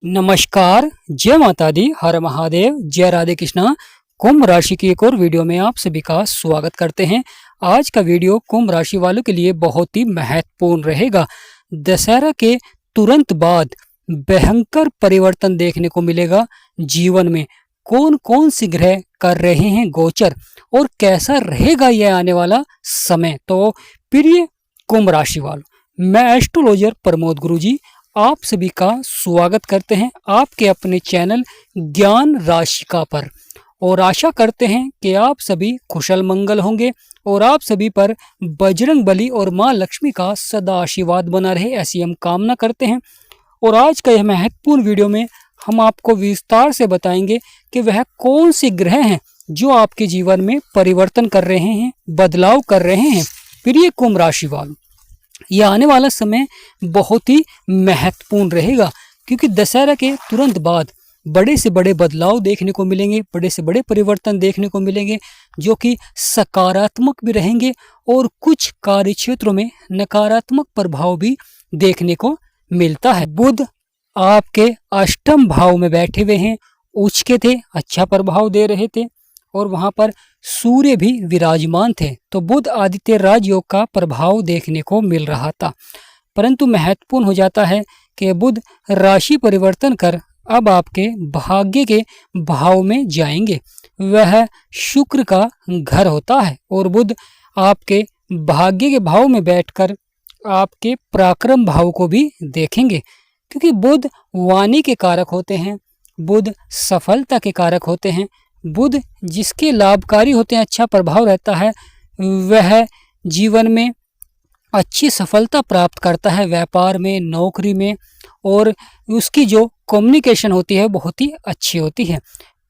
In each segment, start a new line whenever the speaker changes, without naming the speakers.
नमस्कार, जय माता दी, हर महादेव, जय राधे कृष्णा। कुंभ राशि की एक और वीडियो में आप सभी का स्वागत करते हैं। आज का वीडियो कुंभ राशि वालों के लिए बहुत ही महत्वपूर्ण रहेगा। दशहरा के तुरंत बाद भयंकर परिवर्तन देखने को मिलेगा। जीवन में कौन कौन सी ग्रह कर रहे हैं गोचर और कैसा रहेगा यह आने वाला समय। तो प्रिय कुंभ राशि वालों, मैं एस्ट्रोलॉजर प्रमोद गुरुजी आप सभी का स्वागत करते हैं आपके अपने चैनल ज्ञान राशिका पर, और आशा करते हैं कि आप सभी कुशल मंगल होंगे और आप सभी पर बजरंग बली और मां लक्ष्मी का सदा आशीर्वाद बना रहे, ऐसी हम कामना करते हैं। और आज का यह महत्वपूर्ण वीडियो में हम आपको विस्तार से बताएंगे कि वह कौन से ग्रह हैं जो आपके जीवन में परिवर्तन कर रहे हैं, बदलाव कर रहे हैं। प्रिय कुंभ राशि वालों, यह आने वाला समय बहुत ही महत्वपूर्ण रहेगा, क्योंकि दशहरा के तुरंत बाद बड़े से बड़े बदलाव देखने को मिलेंगे, बड़े से बड़े परिवर्तन देखने को मिलेंगे, जो कि सकारात्मक भी रहेंगे और कुछ कार्य क्षेत्रों में नकारात्मक प्रभाव भी देखने को मिलता है। बुध आपके अष्टम भाव में बैठे हुए हैं, उच्च के थे, अच्छा प्रभाव दे रहे थे, और वहां पर सूर्य भी विराजमान थे, तो बुध आदित्य राजयोग का प्रभाव देखने को मिल रहा था। परंतु महत्वपूर्ण हो जाता है कि बुध राशि परिवर्तन कर अब आपके भाग्य के भाव में जाएंगे। वह शुक्र का घर होता है और बुध आपके भाग्य के भाव में बैठकर आपके पराक्रम भाव को भी देखेंगे, क्योंकि बुध वाणी के कारक होते हैं, बुध सफलता के कारक होते हैं। बुध जिसके लाभकारी होते हैं, अच्छा प्रभाव रहता है, वह जीवन में अच्छी सफलता प्राप्त करता है, व्यापार में, नौकरी में, और उसकी जो कम्युनिकेशन होती है बहुत ही अच्छी होती है।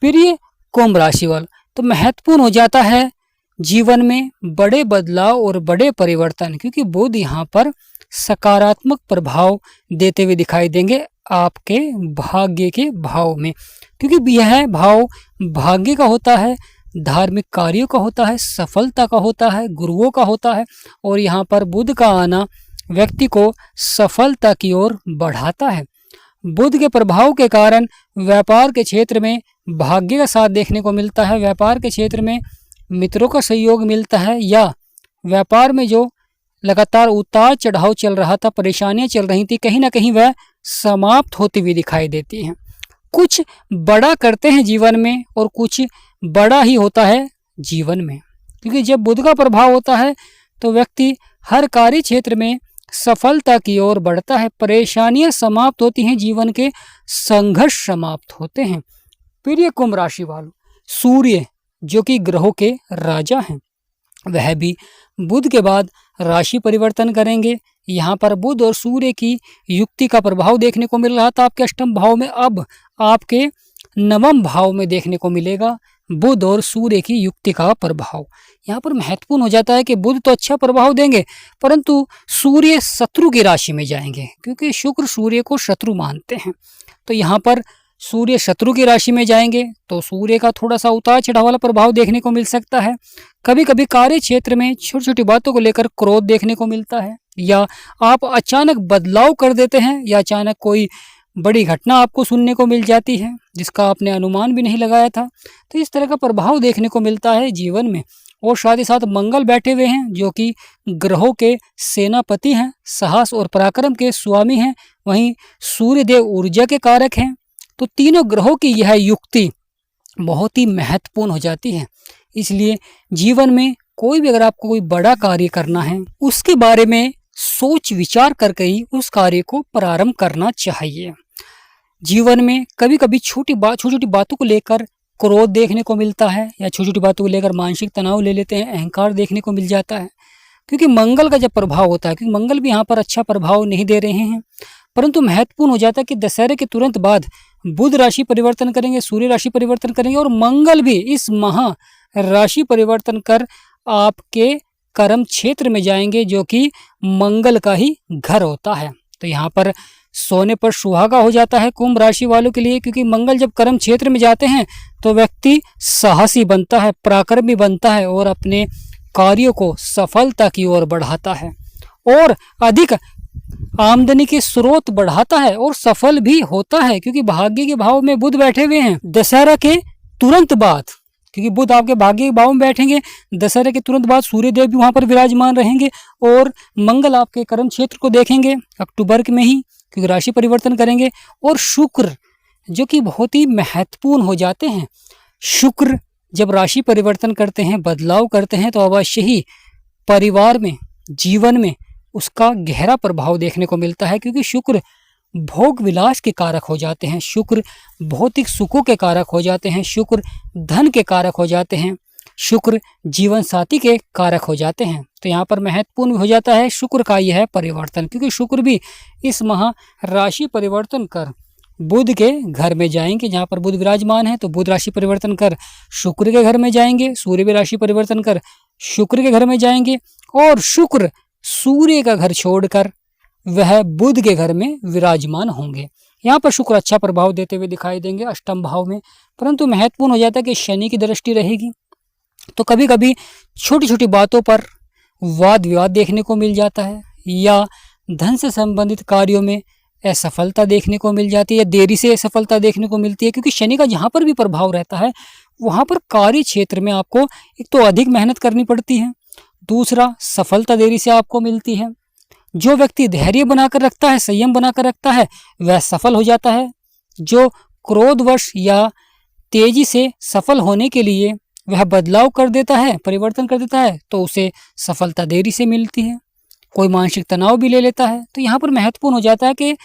प्रिय कुंभ राशि वालों, तो महत्वपूर्ण हो जाता है जीवन में बड़े बदलाव और बड़े परिवर्तन, क्योंकि बुध यहाँ पर सकारात्मक प्रभाव देते हुए दिखाई देंगे आपके भाग्य के भाव में, क्योंकि यह भाव भाग्य का होता है, धार्मिक कार्यों का होता है, सफलता का होता है, गुरुओं का होता है। और यहाँ पर बुध का आना व्यक्ति को सफलता की ओर बढ़ाता है। बुध के प्रभाव के कारण व्यापार के क्षेत्र में भाग्य का साथ देखने को मिलता है, व्यापार के क्षेत्र में मित्रों का सहयोग मिलता है, या व्यापार में जो लगातार उतार चढ़ाव चल रहा था, परेशानियां चल रही थी, कहीं ना कहीं वह समाप्त होती हुई दिखाई देती हैं। कुछ बड़ा करते हैं जीवन में और कुछ बड़ा ही होता है जीवन में, क्योंकि जब बुध का प्रभाव होता है तो व्यक्ति हर कार्य क्षेत्र में सफलता की ओर बढ़ता है, परेशानियां समाप्त होती हैं, जीवन के संघर्ष समाप्त होते हैं। प्रिय कुंभ राशि वालों, सूर्य जो कि ग्रहों के राजा हैं, वह भी बुध के बाद राशि परिवर्तन करेंगे। यहाँ पर बुध और सूर्य की युक्ति का प्रभाव देखने को मिल रहा था आपके अष्टम भाव में, अब आपके नवम भाव में देखने को मिलेगा बुध और सूर्य की युक्ति का प्रभाव। यहाँ पर महत्वपूर्ण हो जाता है कि बुध तो अच्छा प्रभाव देंगे, परंतु सूर्य शत्रु की राशि में जाएंगे, क्योंकि शुक्र सूर्य को शत्रु मानते हैं। तो यहाँ पर सूर्य शत्रु की राशि में जाएंगे तो सूर्य का थोड़ा सा उतार चढ़ाव वाला प्रभाव देखने को मिल सकता है। कभी कभी कार्य क्षेत्र में छोटी छोटी बातों को लेकर क्रोध देखने को मिलता है, या आप अचानक बदलाव कर देते हैं, या अचानक कोई बड़ी घटना आपको सुनने को मिल जाती है जिसका आपने अनुमान भी नहीं लगाया था। तो इस तरह का प्रभाव देखने को मिलता है जीवन में। और साथ ही साथ मंगल बैठे हुए हैं, जो कि ग्रहों के सेनापति हैं, साहस और पराक्रम के स्वामी हैं, वहीं सूर्यदेव ऊर्जा के कारक हैं। तो तीनों ग्रहों की यह युक्ति बहुत ही महत्वपूर्ण हो जाती है। इसलिए जीवन में कोई भी अगर आपको कोई बड़ा कार्य करना है, उसके बारे में सोच विचार करके ही उस कार्य को प्रारंभ करना चाहिए। जीवन में कभी कभी छोटी छोटी बातों को लेकर क्रोध देखने को मिलता है, या छोटी छोटी बातों को लेकर मानसिक तनाव ले लेते हैं, अहंकार देखने को मिल जाता है, क्योंकि मंगल का जब प्रभाव होता है, क्योंकि मंगल भी यहाँ पर अच्छा प्रभाव नहीं दे रहे हैं। परंतु महत्वपूर्ण हो जाता है कि दशहरे के तुरंत बाद बुध राशि परिवर्तन करेंगे, सूर्य राशि परिवर्तन करेंगे, और मंगल भी इस माह राशि परिवर्तन कर आपके कर्म क्षेत्र में जाएंगे, जो कि मंगल का ही घर होता है। तो यहाँ पर सोने पर सुहागा हो जाता है कुंभ राशि वालों के लिए, क्योंकि मंगल जब कर्म क्षेत्र में जाते हैं तो व्यक्ति साहसी बनता है, पराक्रमी बनता है, और अपने कार्यों को सफलता की ओर बढ़ाता है और अधिक आमदनी के स्रोत बढ़ाता है और सफल भी होता है, क्योंकि भाग्य के भाव में बुध बैठे हुए हैं। दशहरा के तुरंत बाद, क्योंकि बुध आपके भाग्य के भाव में बैठेंगे, दशहरे के तुरंत बाद सूर्य देव भी वहां पर विराजमान रहेंगे और मंगल आपके कर्म क्षेत्र को देखेंगे अक्टूबर में ही, क्योंकि राशि परिवर्तन करेंगे। और शुक्र जो कि बहुत ही महत्वपूर्ण हो जाते हैं, शुक्र जब राशि परिवर्तन करते हैं, बदलाव करते हैं, तो अवश्य ही परिवार में, जीवन में उसका गहरा प्रभाव देखने को मिलता है, क्योंकि शुक्र भोग विलास के कारक हो जाते हैं, शुक्र भौतिक सुखों के कारक हो जाते हैं, शुक्र धन के कारक हो जाते हैं, शुक्र जीवन साथी के कारक हो जाते हैं। तो यहाँ पर महत्वपूर्ण हो जाता है शुक्र का यह परिवर्तन, क्योंकि शुक्र भी इस माह राशि परिवर्तन कर बुध के घर में जाएंगे। जहाँ पर बुध विराजमान है तो बुध राशि परिवर्तन कर शुक्र के घर में जाएंगे, सूर्य भी राशि परिवर्तन कर शुक्र के घर में जाएंगे, और शुक्र सूर्य का घर छोड़कर वह बुध के घर में विराजमान होंगे। यहाँ पर शुक्र अच्छा प्रभाव देते हुए दिखाई देंगे अष्टम भाव में। परंतु महत्वपूर्ण हो जाता है कि शनि की दृष्टि रहेगी, तो कभी कभी छोटी छोटी बातों पर वाद विवाद देखने को मिल जाता है, या धन से संबंधित कार्यों में असफलता देखने को मिल जाती है, या देरी से असफलता देखने को मिलती है, क्योंकि शनि का जहाँ पर भी प्रभाव रहता है वहाँ पर कार्य क्षेत्र में आपको एक तो अधिक मेहनत करनी पड़ती है, दूसरा सफलता देरी से आपको मिलती है। जो व्यक्ति धैर्य बनाकर रखता है, संयम बनाकर रखता है, वह सफल हो जाता है। जो क्रोधवश या तेजी से सफल होने के लिए वह बदलाव कर देता है, परिवर्तन कर देता है, तो उसे सफलता देरी से मिलती है। कोई मानसिक तनाव भी ले लेता है। तो यहाँ पर महत्वपूर्ण हो जाता है कि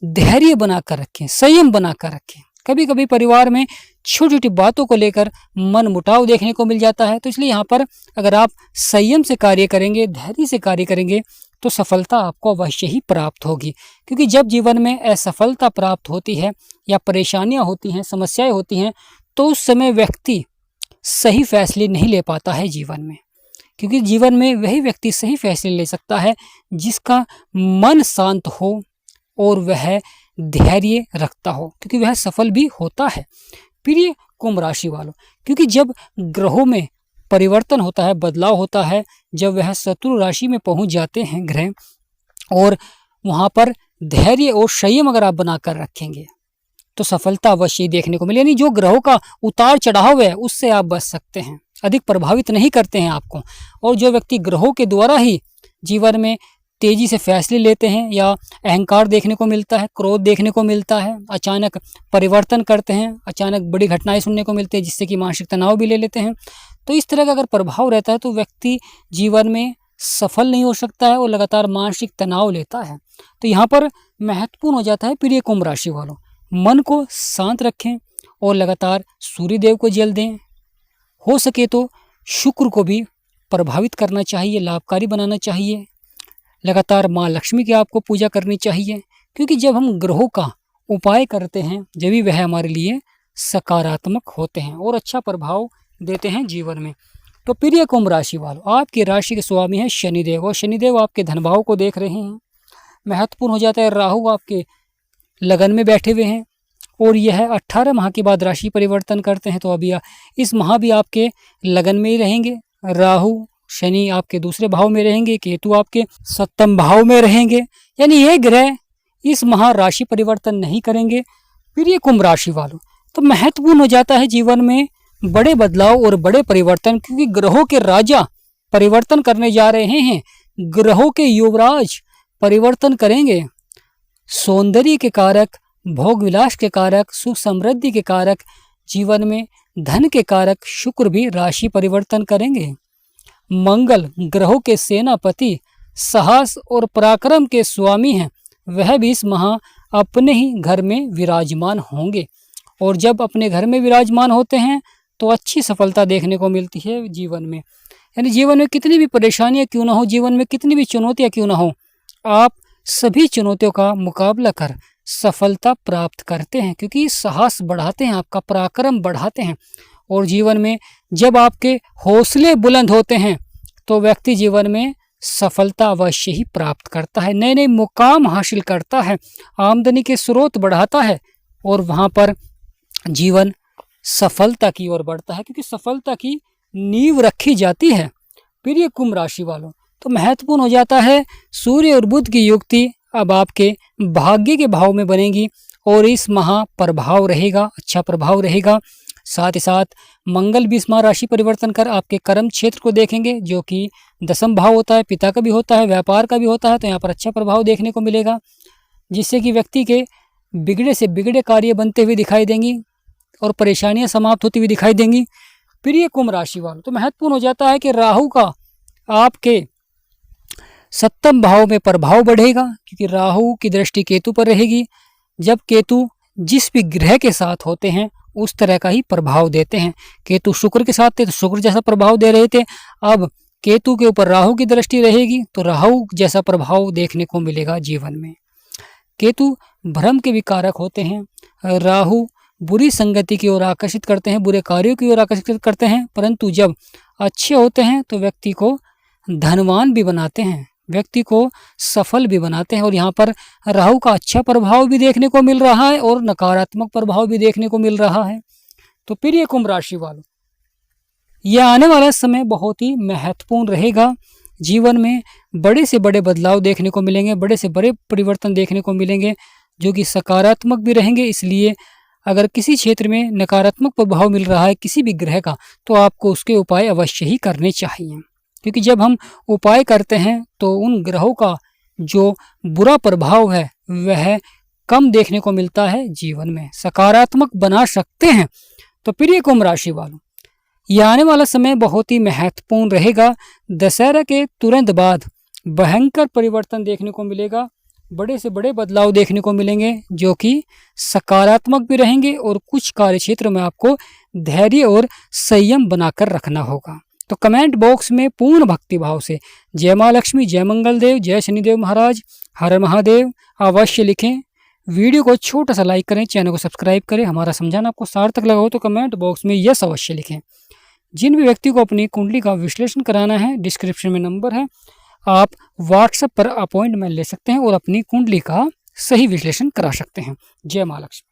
धैर्य बनाकर रखें, संयम बनाकर रखें। कभी कभी परिवार में छोटी छोटी बातों को लेकर मन मुटाव देखने को मिल जाता है, तो इसलिए यहाँ पर अगर आप संयम से कार्य करेंगे, धैर्य से कार्य करेंगे, तो सफलता आपको अवश्य ही प्राप्त होगी। क्योंकि जब जीवन में असफलता प्राप्त होती है या परेशानियां होती हैं, समस्याएं होती हैं, तो उस समय व्यक्ति सही फैसले नहीं ले पाता है जीवन में। क्योंकि जीवन में वही व्यक्ति सही फैसले ले सकता है जिसका मन शांत हो और वह धैर्य रखता हो, क्योंकि वह सफल भी होता है। प्रिय कुंभ राशि वालों, क्योंकि जब ग्रहों में परिवर्तन होता है, बदलाव होता है, जब वह शत्रु राशि में पहुंच जाते हैं ग्रह, और वहां पर धैर्य और संयम अगर आप बनाकर रखेंगे तो सफलता अवश्य देखने को मिले। यानी जो ग्रहों का उतार चढ़ाव है उससे आप बच सकते हैं, अधिक प्रभावित नहीं करते हैं आपको। और जो व्यक्ति ग्रहों के द्वारा ही जीवन में तेजी से फैसले लेते हैं, या अहंकार देखने को मिलता है, क्रोध देखने को मिलता है, अचानक परिवर्तन करते हैं, अचानक बड़ी घटनाएं सुनने को मिलती है जिससे कि मानसिक तनाव भी ले लेते हैं, तो इस तरह का अगर प्रभाव रहता है तो व्यक्ति जीवन में सफल नहीं हो सकता है और लगातार मानसिक तनाव लेता है। तो यहाँ पर महत्वपूर्ण हो जाता है प्रिय कुंभ राशि वालों, मन को शांत रखें और लगातार सूर्य देव को जल दें। हो सके तो शुक्र को भी प्रभावित करना चाहिए, लाभकारी बनाना चाहिए। लगातार माँ लक्ष्मी की आपको पूजा करनी चाहिए, क्योंकि जब हम ग्रहों का उपाय करते हैं जब भी वह हमारे लिए सकारात्मक होते हैं और अच्छा प्रभाव देते हैं जीवन में। तो प्रिय कुंभ राशि वालों, आपकी राशि के स्वामी है शनिदेव, और शनिदेव आपके धन भाव को देख रहे हैं। महत्वपूर्ण हो जाता है राहु आपके लगन में बैठे हुए हैं, और यह 18 माह के बाद राशि परिवर्तन करते हैं। तो अभी इस माह भी आपके लगन में ही रहेंगे। राहु शनि आपके दूसरे भाव में रहेंगे, केतु आपके 7वें भाव में रहेंगे, यानी ये ग्रह इस माह राशि परिवर्तन नहीं करेंगे। प्रिय कुंभ राशि वालों, तो महत्वपूर्ण हो जाता है जीवन में बड़े बदलाव और बड़े परिवर्तन, क्योंकि ग्रहों के राजा परिवर्तन करने जा रहे हैं, ग्रहों के युवराज परिवर्तन करेंगे। सौंदर्य के कारक, भोग विलास के कारक, सुख समृद्धि के कारक, जीवन में धन के कारक शुक्र भी राशि परिवर्तन करेंगे। मंगल ग्रहों के सेनापति, साहस और पराक्रम के स्वामी हैं, वह भी इस माह अपने ही घर में विराजमान होंगे। और जब अपने घर में विराजमान होते हैं तो अच्छी सफलता देखने को मिलती है जीवन में। यानी जीवन में कितनी भी परेशानियां क्यों ना हो, जीवन में कितनी भी चुनौतियां क्यों ना हो, आप सभी चुनौतियों का मुकाबला कर सफलता प्राप्त करते हैं, क्योंकि साहस बढ़ाते हैं, आपका पराक्रम बढ़ाते हैं। और जीवन में जब आपके हौसले बुलंद होते हैं तो व्यक्ति जीवन में सफलता अवश्य ही प्राप्त करता है, नए नए मुकाम हासिल करता है, आमदनी के स्रोत बढ़ाता है, और वहाँ पर जीवन सफलता की ओर बढ़ता है, क्योंकि सफलता की नींव रखी जाती है। प्रिय कुंभ राशि वालों, तो महत्वपूर्ण हो जाता है। सूर्य और बुध की युक्ति अब आपके भाग्य के भाव में बनेगी और इस माह प्रभाव रहेगा, अच्छा प्रभाव रहेगा। साथ ही साथ मंगल भी इस माह राशि परिवर्तन कर आपके कर्म क्षेत्र को देखेंगे, जो कि दसम भाव होता है, पिता का भी होता है, व्यापार का भी होता है। तो यहाँ पर अच्छा प्रभाव देखने को मिलेगा, जिससे कि व्यक्ति के बिगड़े से बिगड़े कार्य बनते हुए दिखाई देंगी और परेशानियां समाप्त होती हुई दिखाई देंगी। प्रिय कुंभ राशि वालों, तो महत्वपूर्ण हो जाता है कि राहु का आपके सप्तम भाव में प्रभाव बढ़ेगा, क्योंकि राहु की दृष्टि केतु पर रहेगी। जब केतु जिस भी ग्रह के साथ होते हैं उस तरह का ही प्रभाव देते हैं। केतु शुक्र के साथ थे तो शुक्र जैसा प्रभाव दे रहे थे, अब केतु के ऊपर राहु की दृष्टि रहेगी तो राहु जैसा प्रभाव देखने को मिलेगा जीवन में। केतु भ्रम के विकारक होते हैं, राहु बुरी संगति की ओर आकर्षित करते हैं, बुरे कार्यों की ओर आकर्षित करते हैं, परंतु जब अच्छे होते हैं तो व्यक्ति को धनवान भी बनाते हैं, व्यक्ति को सफल भी बनाते हैं। और यहाँ पर राहु का अच्छा प्रभाव भी देखने को मिल रहा है और नकारात्मक प्रभाव भी देखने को मिल रहा है। तो प्रिय कुंभ राशि वालों, यह आने वाला समय बहुत ही महत्वपूर्ण रहेगा। जीवन में बड़े से बड़े बदलाव देखने को मिलेंगे, बड़े से बड़े परिवर्तन देखने को मिलेंगे, जो कि सकारात्मक भी रहेंगे। इसलिए अगर किसी क्षेत्र में नकारात्मक प्रभाव मिल रहा है किसी भी ग्रह का, तो आपको उसके उपाय अवश्य ही करने चाहिए, क्योंकि जब हम उपाय करते हैं तो उन ग्रहों का जो बुरा प्रभाव है वह कम देखने को मिलता है, जीवन में सकारात्मक बना सकते हैं। तो प्रिय कुंभ राशि वालों, यह आने वाला समय बहुत ही महत्वपूर्ण रहेगा। दशहरा के तुरंत बाद भयंकर परिवर्तन देखने को मिलेगा, बड़े से बड़े बदलाव देखने को मिलेंगे, जो कि सकारात्मक भी रहेंगे और कुछ कार्य क्षेत्र में आपको धैर्य और संयम बनाकर रखना होगा। तो कमेंट बॉक्स में पूर्ण भक्ति भाव से जय माँ लक्ष्मी, जय मंगल देव, जय शनिदेव महाराज, हर महादेव अवश्य लिखें। वीडियो को छोटा सा लाइक करें, चैनल को सब्सक्राइब करें। हमारा समझाना आपको सार्थक लगा हो तो कमेंट बॉक्स में यस अवश्य लिखें। जिन भी व्यक्ति को अपनी कुंडली का विश्लेषण कराना है, डिस्क्रिप्शन में नंबर है, आप व्हाट्सएप पर अपॉइंटमेंट ले सकते हैं और अपनी कुंडली का सही विश्लेषण करा सकते हैं। जय माँ लक्ष्मी।